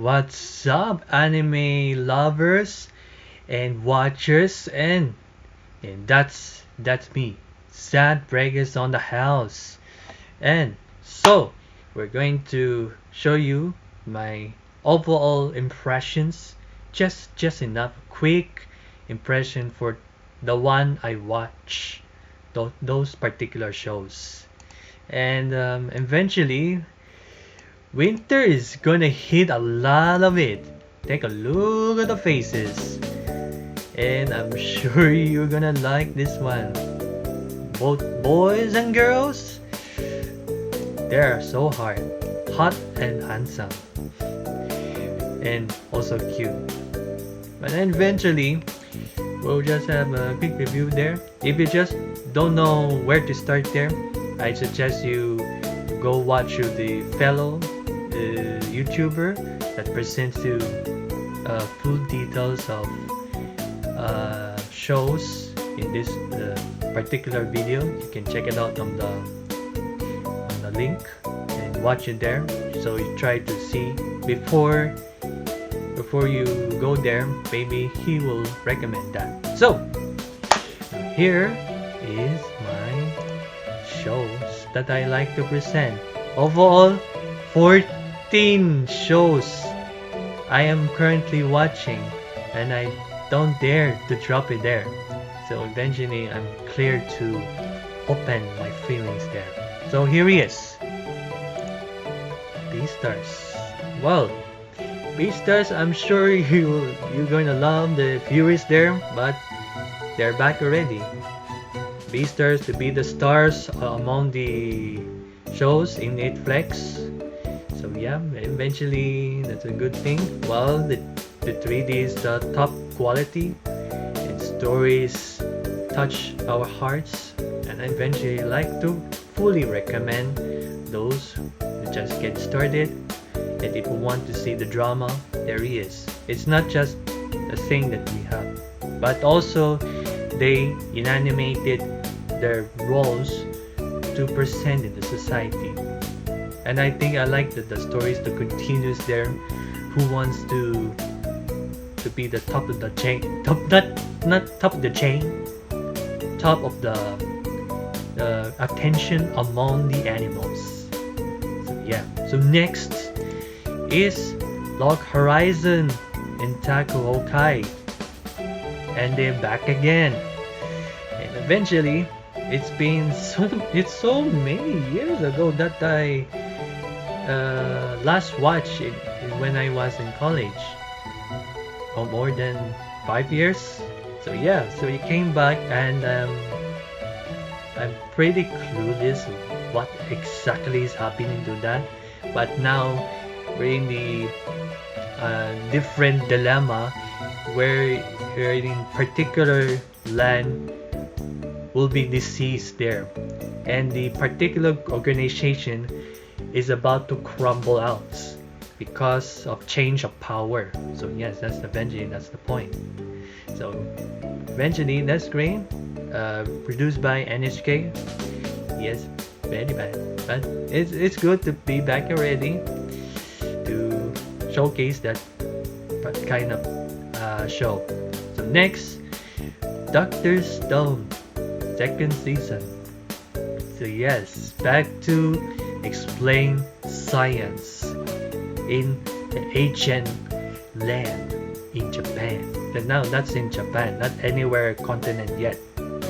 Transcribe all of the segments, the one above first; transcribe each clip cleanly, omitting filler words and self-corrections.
What's up, anime lovers and watchers? And that's me, Sad Breakers on the house. And so we're going to show you my overall impressions, just enough quick impression for the one I watch, those particular shows. And eventually winter is gonna hit a lot of it. Take a look at the faces. And I'm sure you're gonna like this one. Both boys and girls, they're so hot and handsome. And also cute. But then eventually, we'll just have a quick review there. If you just don't know where to start there, I suggest you go watch the fellow YouTuber that presents you full details of shows in this particular video. You can check it out on the link and watch it there. So you try to see before you go there. Maybe he will recommend that. So here is my shows that I like to present. Overall, 14 shows I am currently watching, and I don't dare to drop it there. So eventually I'm clear to open my feelings there. So here he is. Beastars. Well, Beastars, I'm sure you're going to love the viewers there, but they're back already. Beastars to be the stars among the shows in Netflix. So yeah, eventually that's a good thing. Well, the 3D is the top quality, and stories touch our hearts, and I eventually like to fully recommend those who just get started. And if you want to see the drama, there he is. It's not just a thing that we have, but also they inanimated their roles to present in the society. And I think I like the stories, the continuous there, who wants to be the top of the chain, not top of the chain, top of the attention among the animals. So yeah. So next is Log Horizon and Taku Hokai, and they're back again. And eventually, it's so many years ago that I last watched it when I was in college. Oh, more than 5 years. So yeah, so he came back, and I'm pretty clueless what exactly is happening to that. But now we're in the different dilemma where in particular land will be deceased there, and the particular organization is about to crumble out because of change of power. So yes, that's the point. So eventually, that's great. Produced by NHK. Yes, very bad, but it's good to be back already to showcase that kind of show. So next, Doctor Stone, second season. So yes, back to explain science in the ancient land in Japan. But now that's in Japan, not anywhere continent yet.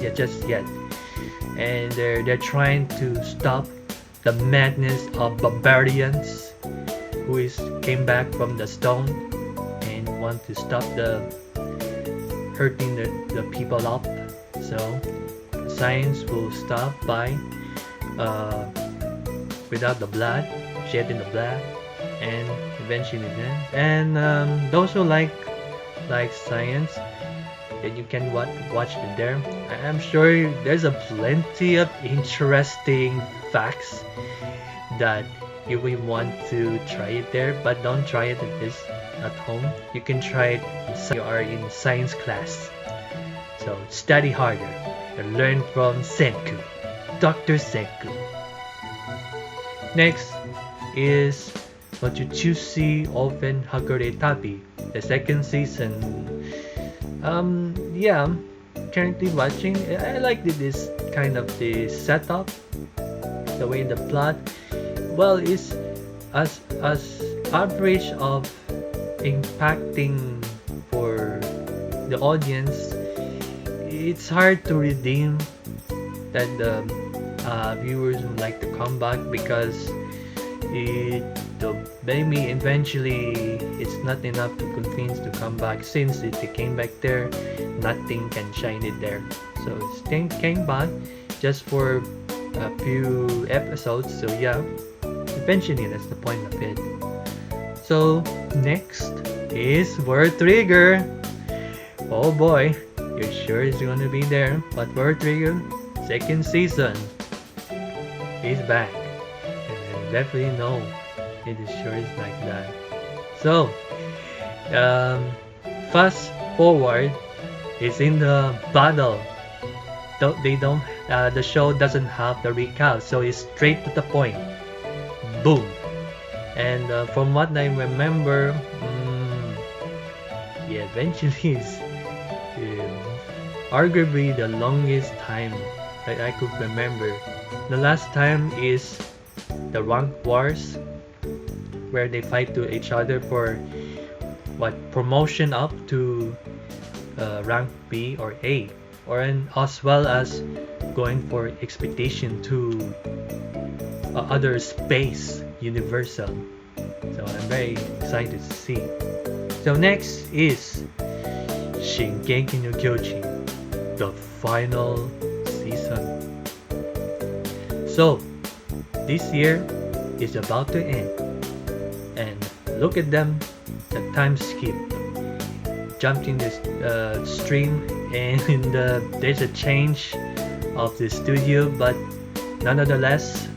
Yeah, just yet. And they're trying to stop the madness of barbarians who came back from the stone and want to stop the hurting the people up. So science will stop by without the blood, shedding the blood, and eventually then. And those who like science, then you can watch it there. I'm sure there's a plenty of interesting facts that if we want to try it there, but don't try it at home. You can try it if you are in science class. So study harder and learn from Senku, Dr. Senku. Next is Mochichushi Open Hagure Tabi, the second season. Yeah, I'm currently watching. I like this kind of the setup, the way the plot. Well, it's as average of impacting for the audience. It's hard to redeem that the viewers would like to come back because the maybe eventually it's not enough to convince to come back, since it came back there, nothing can shine it there. So it came back just for a few episodes. So yeah, eventually that's the point of it. So next is Word Trigger. Oh boy, you're sure it's gonna be there, but Word Trigger second season is back, and I definitely know it is sure is like that. So fast forward is in the battle. They don't the show doesn't have the recap, so it's straight to the point. Boom. And from what I remember, yeah, eventually is arguably the longest time that I could remember. The last time is the rank wars, where they fight to each other for what promotion up to rank B or A, or as well as going for expedition to other space universal. So I'm very excited to see. So next is Shingeki no Kyojin, the final season. So this year is about to end, and look at them, the time skip, jumped in this stream, and there's a change of the studio, but nonetheless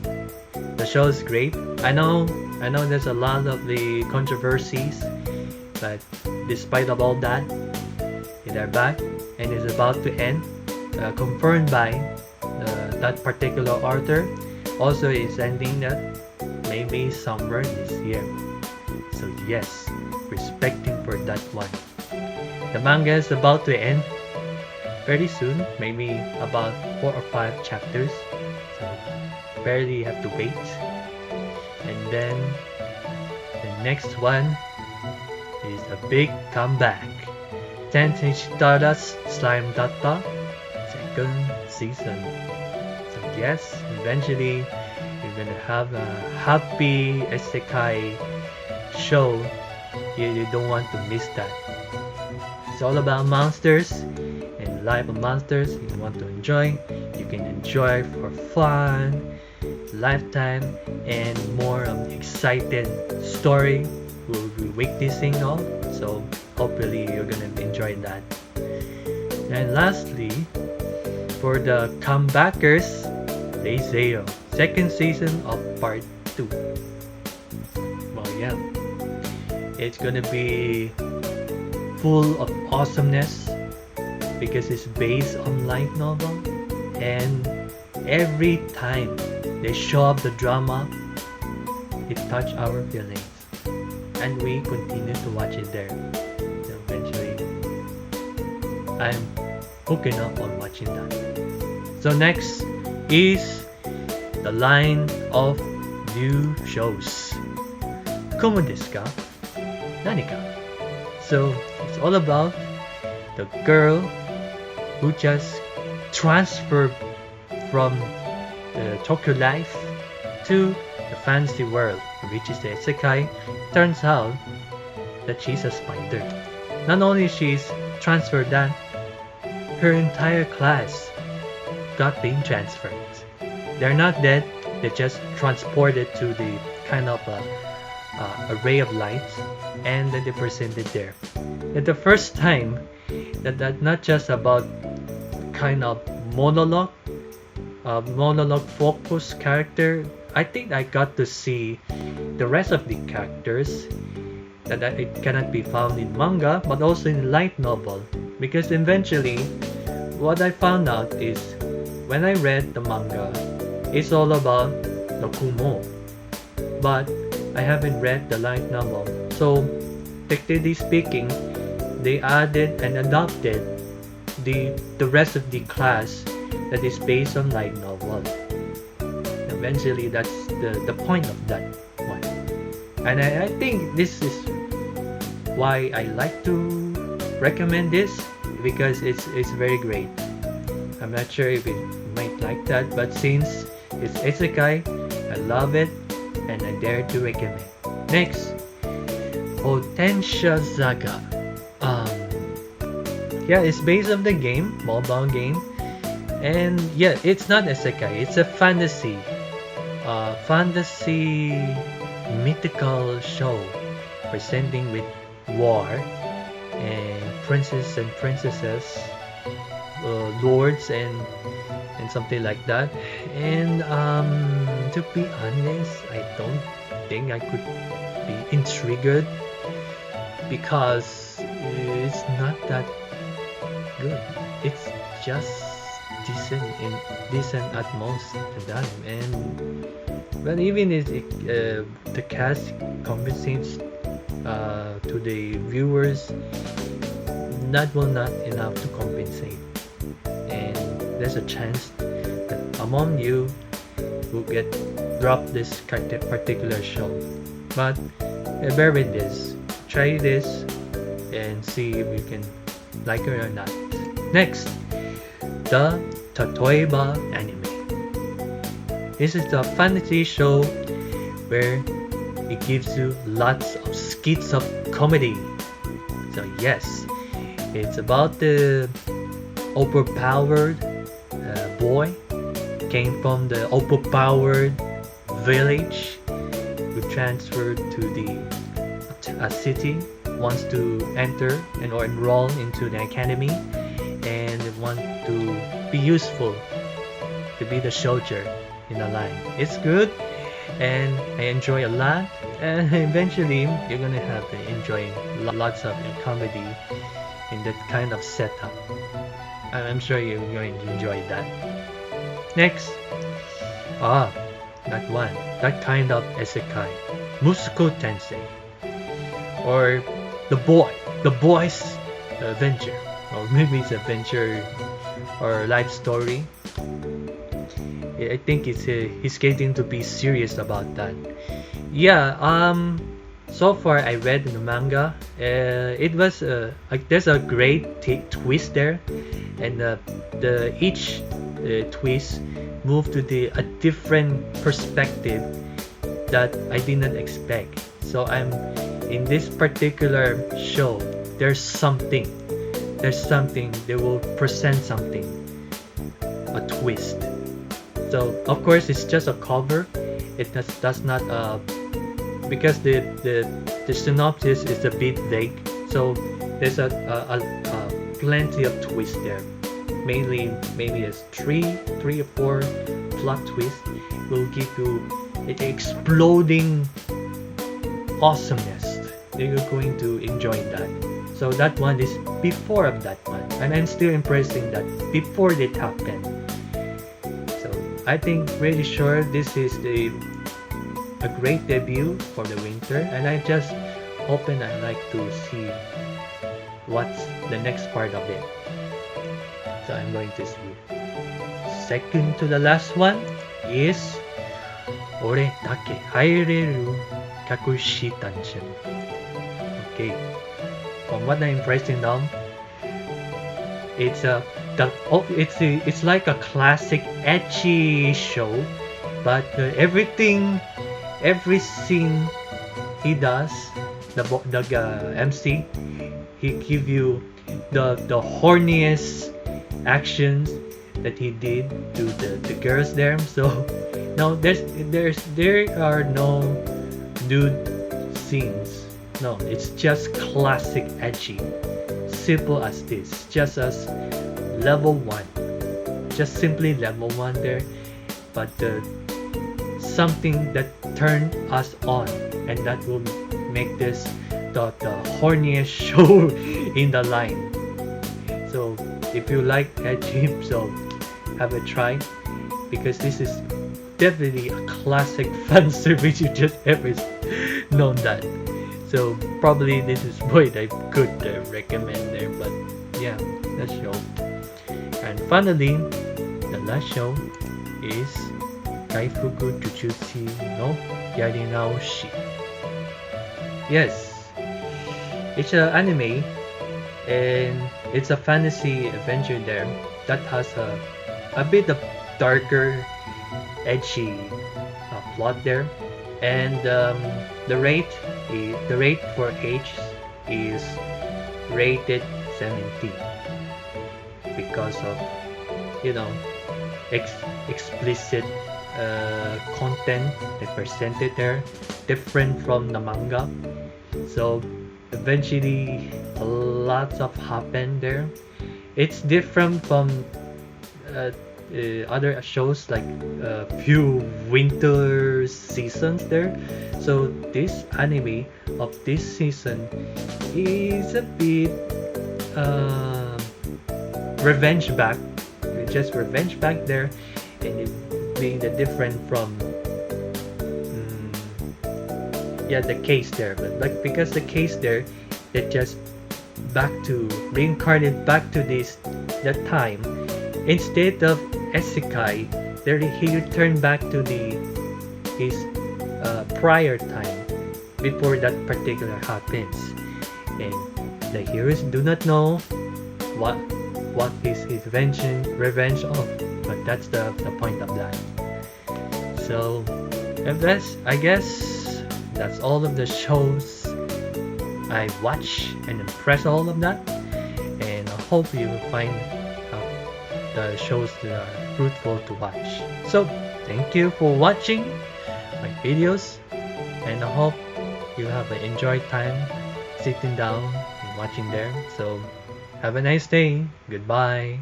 the show is great. I know there's a lot of the controversies, but despite of all that, they're back and it's about to end, confirmed by that particular author. Also is ending that maybe somewhere this year. So yes, respecting for that one. The manga is about to end very soon, maybe about 4 or 5 chapters. So barely have to wait. And then the next one is a big comeback. Tensei Stardust Slime Data second season. So yes, eventually you're gonna have a happy isekai show. You don't want to miss that. It's all about monsters and life of monsters. You want to enjoy, you can enjoy for fun, lifetime, and more excited story will be witnessing of. So hopefully you're gonna enjoy that. And lastly, for the comebackers, Leiseo, second season of part 2. Well, yeah, it's gonna be full of awesomeness because it's based on light novel, and every time they show up the drama, it touched our feelings, and we continue to watch it there. So eventually, I'm hooking up on watching that. So next is the line of new shows. Komo desu ka? Nanika? So it's all about the girl who just transferred from the Tokyo life to the fantasy world, which is the isekai. Turns out that she's a spider. Not only she's transferred that, her entire class got being transferred. They're not dead, they just transported to the kind of a ray of light, and then they presented there. At the first time that not just about kind of monologue focused character. I think I got to see the rest of the characters that it cannot be found in manga, but also in light novel, because eventually what I found out is when I read the manga, it's all about the Kumo, but I haven't read the light novel. So, technically speaking, they added and adopted the rest of the class that is based on light novel. Eventually, that's the point of that one. And I think this is why I like to recommend this, because it's very great. I'm not sure if it might like that, but since it's isekai, I love it and I dare to recommend. Next, Autensaka. Yeah, it's based on the game, mobile game, and yeah, it's not isekai. It's a fantasy mythical show presenting with war and princes and princesses, lords and something like that. And to be honest, I don't think I could be intrigued because it's not that good. It's just decent at most time. And but even if the cast compensates to the viewers, that will not enough to compensate. And there's a chance that among you will get dropped this particular show. But bear with this. Try this and see if you can like it or not. Next, the Tatoeba anime. This is the fantasy show where it gives you lots of skits of comedy. So yes, it's about the overpowered boy came from the overpowered village who transferred to a city, wants to enter and or enroll into the academy and want to be useful, to be the soldier in the line. It's good and I enjoy a lot, and eventually you're gonna have to enjoy lots of comedy in that kind of setup. I'm sure you're going to enjoy that. Next, that kind of isekai, Musuko Tensei, or the boy's adventure, or maybe it's adventure or life story. I think he's getting to be serious about that. Yeah. So far I read the manga. It was there's a great twist there, and each twist moved to a different perspective that I did not expect. So I'm in this particular show. There's something. They will present something, a twist. So of course it's just a cover. It does not because the synopsis is a bit vague. So there's a plenty of twists there. Mainly maybe it's three or four plot twists will give you an exploding awesomeness. You're going to enjoy that. So that one is before of that one, and I'm still impressing that before it happened. I think really sure this is a great debut for the winter, and I just hope and I like to see what's the next part of it. So I'm going to see. Second to the last one is Ore Dake Haireru Kakushi Tanshin. Okay, from what I'm impressing them, it's like a classic ecchi show, but every scene he does, the MC, he give you the horniest actions that he did to the girls there. So no, there are no nude scenes. No, it's just classic ecchi. Simple as this, just as level 1, just simply level 1 there, but something that turned us on, and that will make this the horniest show in the line. So if you like ecchi, so have a try, because this is definitely a classic fan service you just ever known that. So probably this is what I could recommend there. But yeah, that show. And finally, the last show is Kaifuku Jujutsu no Yarinaoshi. Yes, it's an anime and it's a fantasy adventure there that has a bit of darker, edgy plot there, and the rate for age is rated 17 because of explicit content they presented there, different from the manga. So eventually lots of happen there. It's different from other shows like a few winter seasons there. So this anime of this season is a bit revenge back, just revenge back there, and it being the different from the case there, but like because the case there, it just back to reincarnate back to that time. Instead of Isekai, there he returned back to his prior time before that particular happens, and the heroes do not know what is his revenge of, but that's the point of that. So I guess that's all of the shows I watch and impress all of that, and I hope you will find the shows that are fruitful to watch. So thank you for watching my videos, and I hope you have an enjoyed time sitting down and watching there. So have a nice day. Goodbye.